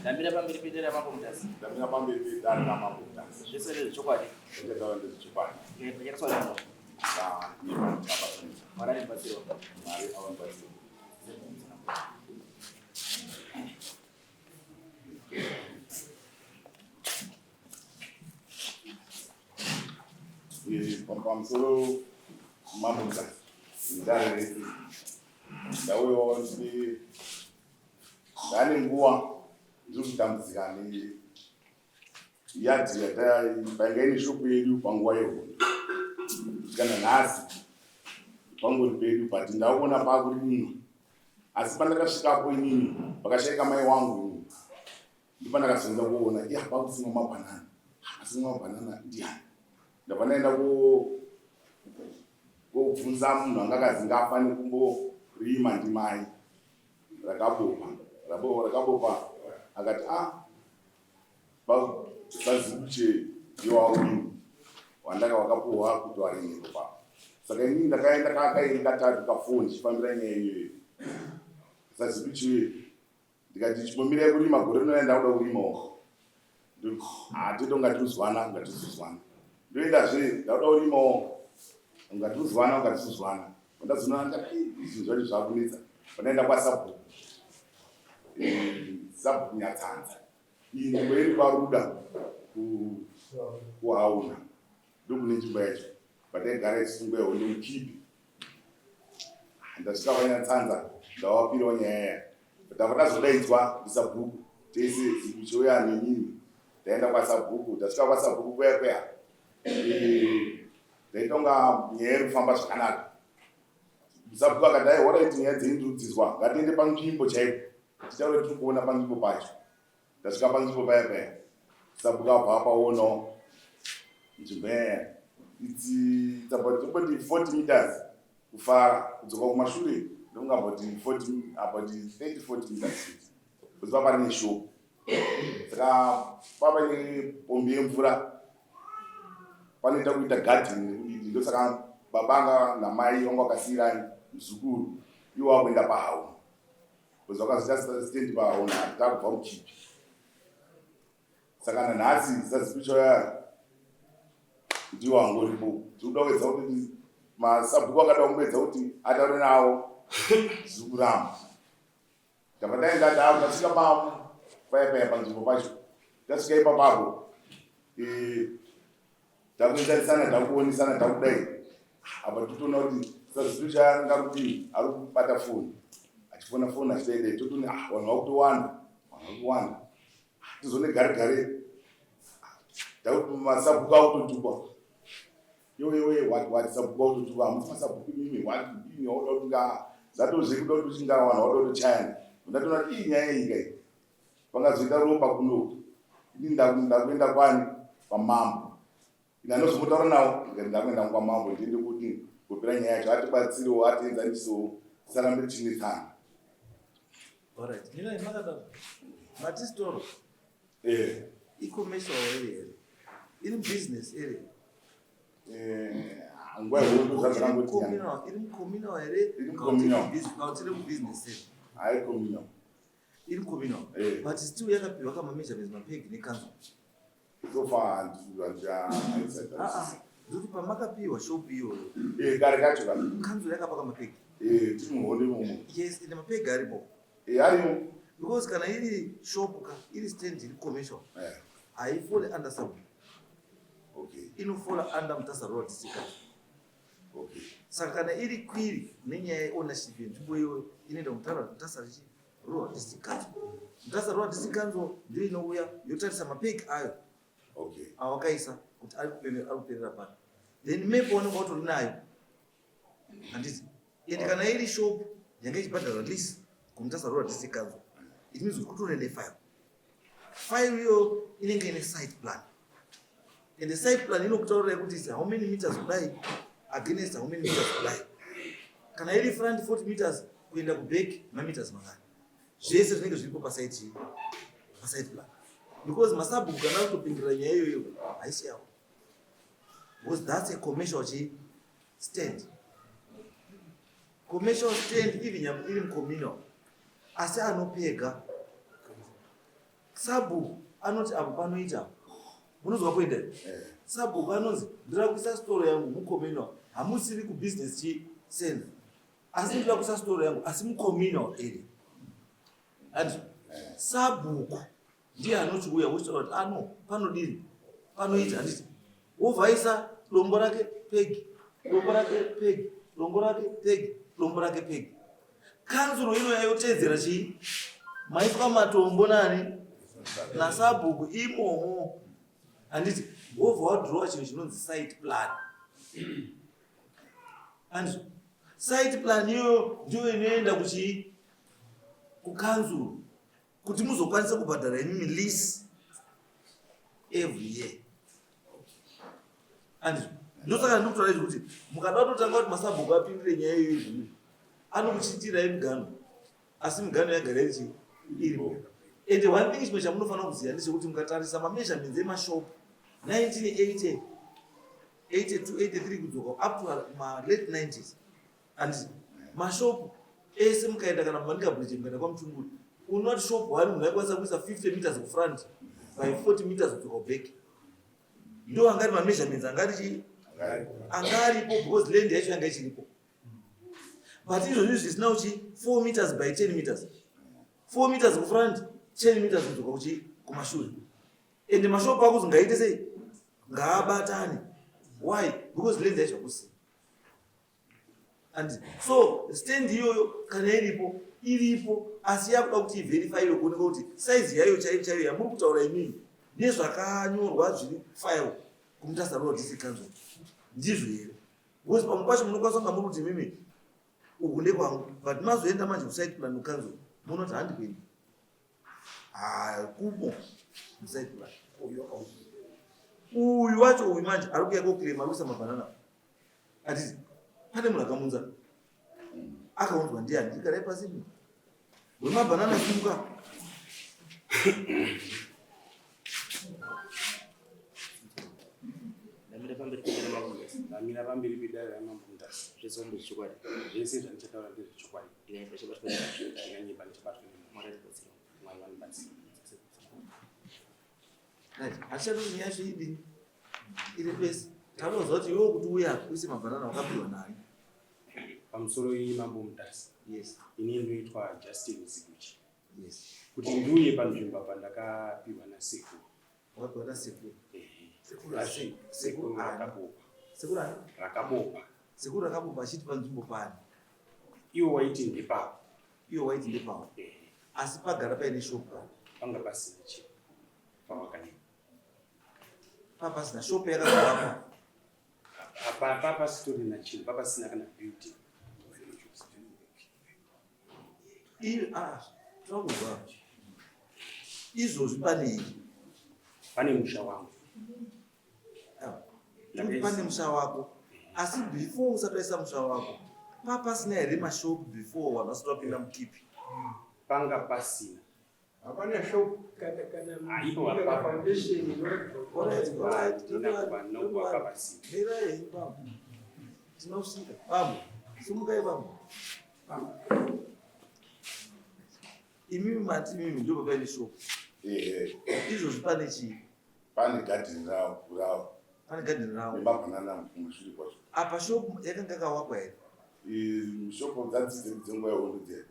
Ndamira pamberi pedera makomutasi. Ndamira pamberi pedera makomutasi. Zvese ndezvo chokwadi. Ndataura ndezvokwadi. Yakaswara Mwari amubatsira. Mwari amubatsira. Pamusoro makomutasi. Ndauyawo ndane nguva ndiri kutambudzika neyadhi painga ine shopu yedu panguva yehondo. Kana nhasi pangori pedu but ndakuona pakurimwa, asi pandakasvikapo inini pakashayika mai wangu ndipo ndakazonda kuona pakusimwa mabhanana. Asimwa mabhanana ndiani? ndabva ndaenda kobvunza munhu angakazi ngafane kumborima ndimai rakabopa akati bazibuche ndiwaurimi wandaka wakapuhwa kuti warimiro pa. Saka inini ndakaenda kakairi katatu kafoni chifambira nyaya iyoyo. Sazibuche ndikati chimbomira kurima gore rinoenda ndakuda kurimawo. Toda ngatizwana. Ndoendazve ndakuda kurimawo ungatizwana. Ndazonanga izvi zvacho zvakunetsa. Pandaenda kwasabhuku. Sabhuku Nyatsanza. Iyi nzvimbo iri paruda kuhauna. Ndokune nzvimbo yacho. Pataigara ichisunga yehondo mukipi. Ndasvika paNyatsanza ndawapirawo nyaya. Ndabva ndazodaidzwa ndisabhuku. Tese zibuchoya nenini. Ndaenda kwasabhuku. Ndasvika kwasabhuku kweya. Ndaita kunga nyaya iri kufamba zvakanaka. Sabhuku akati hora nyaya dzeindiridzidzwa. Ngatiende panzvimbo chaipo. Tichaure tiri kuona panzvimbo pacho. Ndasvika panzvimbo paya. Sabhuku abva apaonawo nzvimbo yaya. It's about 40 meters kufara kudzoka kumashure ndonga about 30-40 meters kuti papa pane shopu. Saka papa nepombi yemvura panoita kuita garden nekudii. Ndosaka babanga namai vanga vakasiyirani muzukuru iwo wakuenda pahauna kuti vakazoita stendi pahauna takubva mukipi. Saka nanhasi sazipichoya ndiwo wangoripo. Tinoda kuedza kuti masabhuku akada kumboedza kuti ataure nawo zukuramu. Ndabva ndaenda ndasvika paya panzvimbo pacho. Ndasvika ipapapo takuenzanisana takuonesana takudai. Apa totoona kuti sazipicha ngarudii ari kubata foni achifona foni achidaidai. Totoni vanhu vakutowana tizone gare ndakuti masabhuku akutotukwa. Wati sabhuku autotuka hamusi masabhuku mimi wati ini wauda kuti zatozvekuda kuti uchinga vanhu wauda kutochayana. Ndatoona kuti iyi nyaya iyi kai pangazoita ropa kuno ini ndakuenda kwani kwamambo. Ine anozomotaura nawo ndakuenda kwamambo ndiende kuti kupira nyaya yacho atibatsirewo atienzanisewo tisarambe tichinetsana. Alright, nina makadaro matistoro icommercial area iri business area. Nguva yehondo zvazvakangotiya iri communal ere? Iri communal. Tiri business area. Hai communal. Iri communal. But still yakapiwa kama measurements mapegi nekanzo. So far Ndiri pamakapiwa shop iyoyo. Kare kacho kanzo yakapa kama pegi. Tiri muhondo imomo. Yes, ine mapegi aripo. Arimo. Because kana iri shop iri stand iri commercial. Haifoli under sub. Okay. Inofola under Mutasa Road district. Okay. Saka kana iri kwiri nenyaya ownership yenzvimbo iyoyo inoenda Mutasa Road district. Mutasa Road district ndio inouya yotarisa mapegi ayo. Okay. Awakaisa kuti ari kuperera pano. Then maybe one about nayo. Anditi ende kana iri shop yanga ichibhadhara lease kuMutasa Road district. It means kutorende file yo inenge ine site plan. And the site plan inokutaurira kuti how many meters kudai against how many meters kudai. Kana iri front 40 meters kuenda kuback meters mangani. Zvese zvinenge zviripo pasite plan. Because masabhuku kana kutopindira nyaya iyoyo haisi yawo. Because that's a commercial stand. Commercial stand iri communal. Asi anopega sabhuku anoti apo panoita munozwa poinda sabhuku anonzi ndira kuisa store yangu mucommunal hamusiri kubusiness center asi ndira kuisa store yangu asi mucommunal area and sabhuku ndiye anochiuya wochitaura kuti ano panodini panoita handiti wovhaisa dombo rake pegi dombo rake pegi dombo rake pegi dombo rake pegi kanzuro inoya yotedzera chii maitwa matombo nani nasabhuku imomo handiti wobva wadhirowa chinhu chinonzi site plan handiti site plan iyoyo ndiyo inoenda kuchii kukanzuro kuti muzokwanisa kubhadhara imimi lease every year handiti ndosaka ndikutaura kuti mukada kutotanga kuti masabhuku apindire nyaya iyoyo anokuchitirai migano asi migano yagara ichi iripo and one thing chimwe chamunofanira kuziva ndechekuti mukatarisa mameasurements emashopu 1980 82 83 kudzoka up to late 90s and mashopu ese mukaenda kana mumanika bridge mukaenda kwaMutunguri unoti shop 1 munhu aikwanisa kuisa 50 meters kufront by 40 meters kudzoka back ndo angari mameasurements angaripo because land yacho yanga ichiripo but izvozvi zvisina uchi 4 meters by 10 meters 4 meters kufront 10 meters kudzoka uchi kumashure and mashopu ako zingaite sei ngaabatane why because land yacho hakusi and so stand iyoyo kana iripo asi yakuda kuti iverifyiwe kuoneka kuti size yayo chaiyo yamuri kutaura imini nezvakanyorwa zviri file kumutasa road district council ndizvo here because pamwe pacho munokwanisa kunga muri kuti mimi uku ndekwangu but mazoenda manje kusite plan council munoti handikwendi kumo musite plan uyu wacho uyu manje ari kuya koklema ari kuisa mabhanana atiti pane munhu akamunza akaunzwa ndiani ndikarai pasi wemabhanana simuka ndamira pamberi pedare ramamundasi zvese ndezvechokwadi zvese zvandichataura ndezvechokwadi ndikanyimba ndichabatwa mwari vanibatsira hachitoti yacho idini iri pesi tanozwa kuti iwo kuti uya kuise mabhanana wakapiwa nani pamusoro imambo mundasi yes ini ndoitwa Justin Ziguchi yes kuti ndiuye panzvimbo pandakapiwa nasekuru wakapiwa nasekuru sekuru rakabopa sekuru rakabopa achiti panzvimbo pani iwo waiti ndepapo asi pagara paine shopu panga pasina chinhu pawakadii papasina shopu yakagara papasitorina chinhu papasina kana building tokuzwa izvozvi panei pane musha wangu pane musha wako asi before usati waisa musha wako papasina here mashopu before vanhu vasati vapinda mukipi panga pasina hapana shop aipo foundation mirai bambo tinosvika bambo simukai bambo imimi mati imimi ndo papaine shopu izvozvi pane chii pane gadhini rawo pane gadhini rawo nemabhanana kumushure kwacho apa shopu yakanga yakawakwa here shopu dzadzidze dzenguva yaundodzera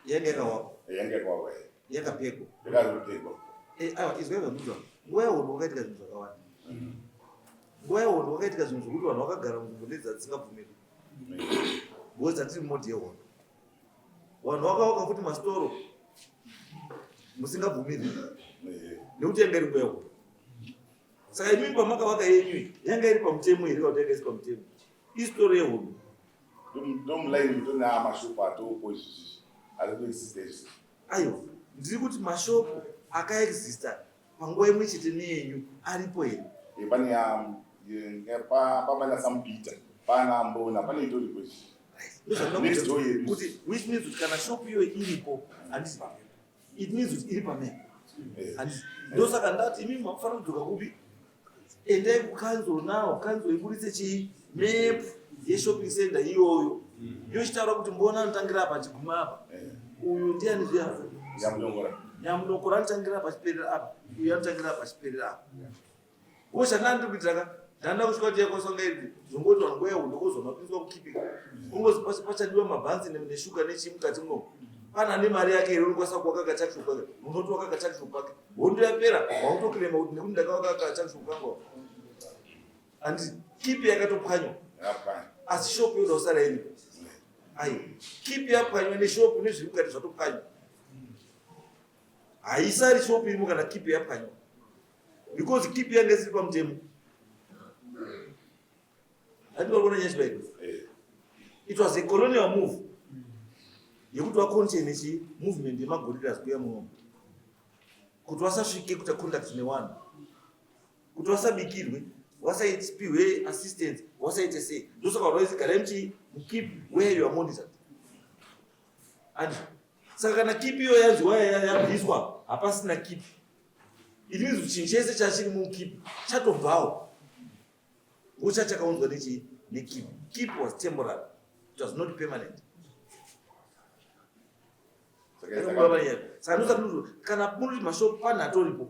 yanga yakawakwa yanga yakawakwa here yakapekwa yakazopekwa aiwa izwa izvanuzwa nguva yahondo wakaitika zvinhu zvakawanda nguva yahondo wakaitika zvinhu zvokuti vanhu vakagara munzvimbo ndedzadzisingabvumirwi because dzatiri modi yehondo vanhu vakawaka futi masitoro musingabvumirwi nekuti yanga iri nguva yahondo saka imimi pamakavaka yenyu yanga iri pamutemo here kana kuti yanga isi pamutemo isitoro yehondo ndomulaini ndona mashopu atoko izvizvi ari kuexista izvi aiwa ndiri kuti mashopu akaexista panguva imwe chete neyenyu aripo here pane pamana samupita pana mbona pane itoripo kuti which means kuti kana shopu iyoyo iripo handisi it means kuti iri pamepo handisi ndosaka ndati imimi makufanira kudzoka kupi endai kukanzuro nawo kanzuro iburitse chii mepu yeshopping center iyoyo yochitaura kuti mbona anotangira apa achiguma apa uyu ndiani zviya yamudongora nyamudoko ranotangira pachiperera apa uyo anotangira pachiperera apa oshana ndiri kuitaka ndanda kusvika kuti yakosonga iri zvongoti vanhu ngoya hundokuzona kupinzwa kukipika ungozi pachadiwa mabhanzi neshuga nechii mukati mwo pana nemari yake iri unikwanisa kuwakaga takisho kwake unoti wakaga takisho kwake hondo yapera wautokirema kuti nekuti ndakawakaga takisho kwangu handiti kipi yakatopwanywa asi shopu yoda kusara iripo ai kipi yapwanywa neshopu nezviri mukati zvatopwanywa haisari shopu irimo kana kipi yapwanywa because kipi yange isiri pamutemo handinoona nyashbaiko it was a colonial move yekuti wakonchene chi movement yemagorilas kuya muno kuti wasasvike kuti contact nevanhu kuti wasabikirwe wasaitipihwe assistance wasaite sei ndosaka vanhu garai mukeep where you are monitored and saka kana keep iyo yanzi yabviswa hapasina keep it means kuti chinhu chese chachiri mukeep chatobvawo ngocha chakaunzwa nekeep keep was temporary, it was not permanent. Saka kana muri mashopu pana atoripo.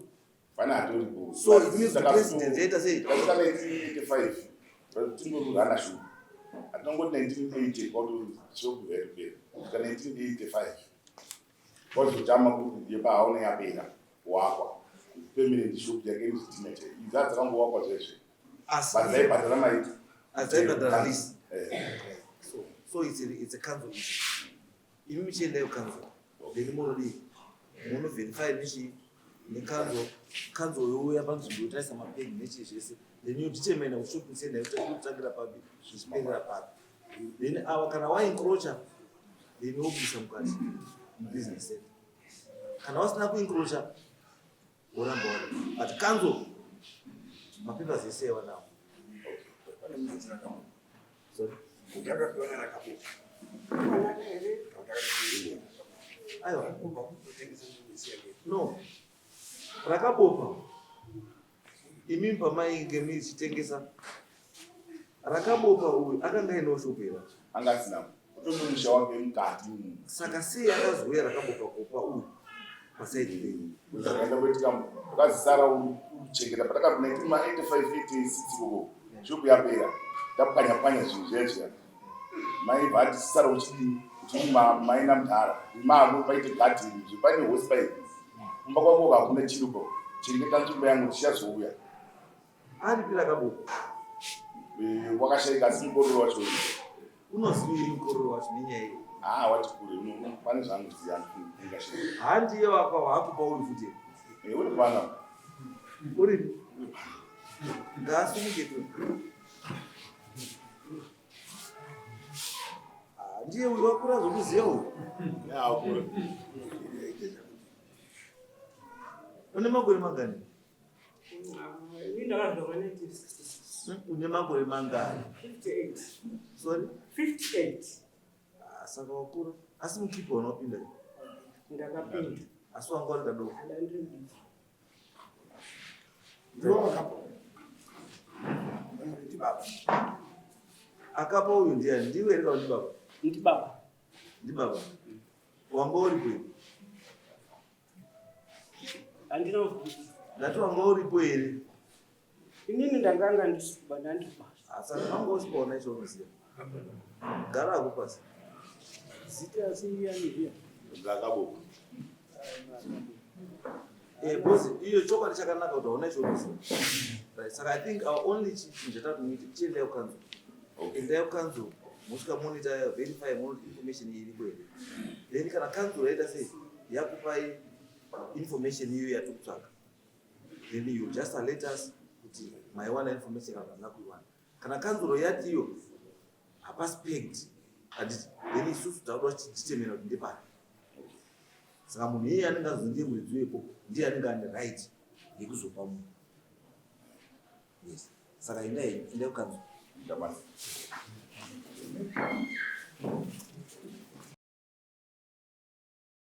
So it means the president later said 1985 tinongorana shuku atinongoti 1980 kwakuti shopu veripera kusvika 1985 kwazotama kuti yepahaone yapera wakwa permanent shopu yake muzvitima chai idza dzakangowakwa zvesve badzaibhadhara maiti adzaibhadhara lease. So it's a council issue. Imi michiendayo council then muno verify nekanzo youya panzvimbo yotarisa mapegi nechi zvese then yodetermina kuti shopping center yotangira papi zvichiperera papi then ava kana waencroacha then wobudisa mukati mubusiness center kana wasina kuencroacha woramba wari but kanzo mapepers ese yawanawo. Aiwa no rakabopa imi pamainge michitengesa rakabopa uyu akanga ainawo shopera angasina kutomumusha wake mukati saka sei akazouya rakabopa kopa uyu pasaidi lenyu zvakaenda kuitika ukazisara uchengeta pataka 1985 koko shopu yapera tapwanya zvinhu zveshe maibva atisara uchidini maina mudhara mavo paite gadhini zvepane hosipai kumba kwako hakuna chiripo chengeta nzvimbo yangu tichazouya aripira kabopa wakashayika asi mukororo wacho unoziviri mukororo wacho nenyaya iyi wati kure pane zvangu ziyangashaa handiye wakwahakupa uri futi uri pana uri ngaasimuke ndiye uyu wakura zvokuziva uyu une makore mangani? Une makore mangani? 58. Sorry? 58. Saka wakura asi mukipa unopinda Ndakapinda. asi wanga uri kadoko akapa uyu ndiani? Ndiwe here kana ndi baba? Ndi baba. Wanga uripo here? Ndati wanga uripo here? Inini ndakanga ndisiba ndandibasa. Saka wanga usipaona icho unoziva? Gara ako pasi. Zita asiyani ndakaboka bosi iyo chokwadi chakanaka kuti hauna icho unoziva. Right, saka I think our only chinhu chatatomuita tichiendayo kanzo. Endayo kanzo mosvika monitor verify information iripo here. Then kana kanzo yaita sei yakupai information iyo yatikutsvaka, then you just let us kuti maiwana information kana hamuna kuiwana. Kana kanzuro yati iyo hapasi pegged handiti, then isusu tauda tichitemera kuti ndepari. Saka munhu iye anenge azondiye mwedzi wepo ndiye anenge ane right yekuzopa munhu. Yes. Saka endai kukanzuro. ndabasa